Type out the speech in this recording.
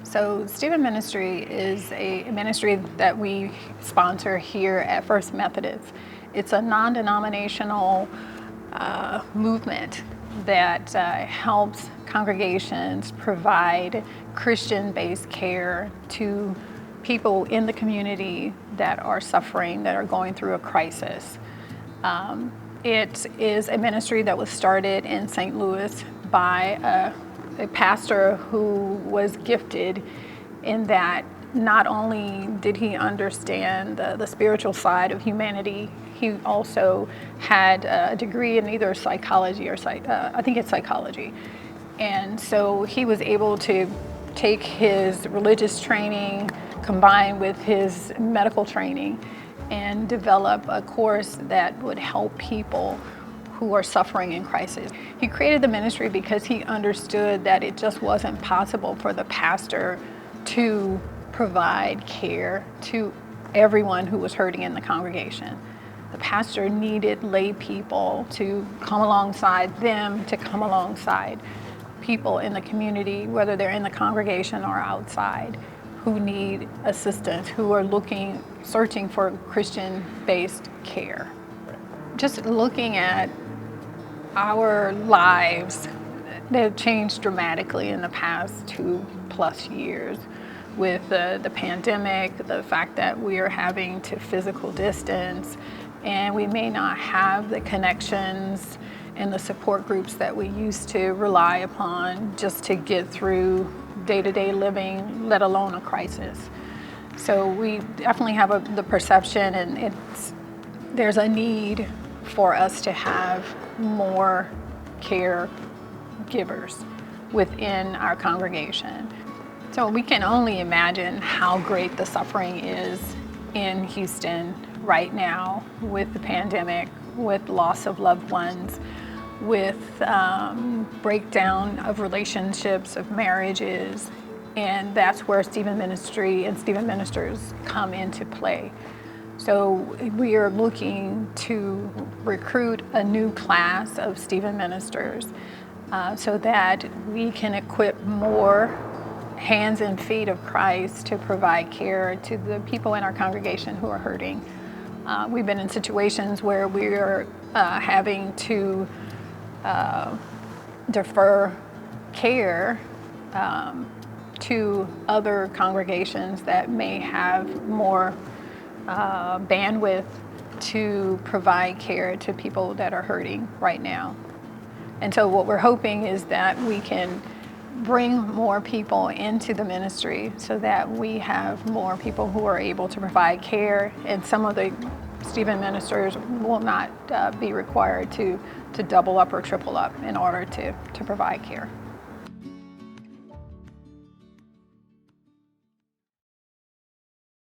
So Stephen Ministry is a ministry that we sponsor here at First Methodist. It's a non-denominational movement that helps congregations provide Christian-based care to people in the community that are suffering, that are going through a crisis. It is a ministry that was started in St. Louis by a pastor who was gifted in that not only did he understand the spiritual side of humanity, he also had a degree in either psychology or I think it's psychology. And so he was able to take his religious training combined with his medical training and develop a course that would help people who are suffering in crisis. He created the ministry because he understood that it just wasn't possible for the pastor to provide care to everyone who was hurting in the congregation. The pastor needed lay people to come alongside them, to come alongside people in the community, whether they're in the congregation or outside, who need assistance, who are searching for Christian-based care. Just looking at our lives, they've changed dramatically in the past 2+ years with the pandemic, the fact that we are having to physical distance, and we may not have the connections and the support groups that we used to rely upon just to get through day-to-day living, let alone a crisis. So we definitely have the perception, and there's a need for us to have more caregivers within our congregation. So we can only imagine how great the suffering is in Houston right now with the pandemic, with loss of loved ones, with breakdown of relationships, of marriages, and that's where Stephen Ministry and Stephen Ministers come into play. So we are looking to recruit a new class of Stephen Ministers so that we can equip more hands and feet of Christ to provide care to the people in our congregation who are hurting. We've been in situations where we are having to defer care to other congregations that may have more bandwidth to provide care to people that are hurting right now. And so what we're hoping is that we can bring more people into the ministry so that we have more people who are able to provide care, and some of the Stephen Ministers will not be required to double up or triple up in order to provide care.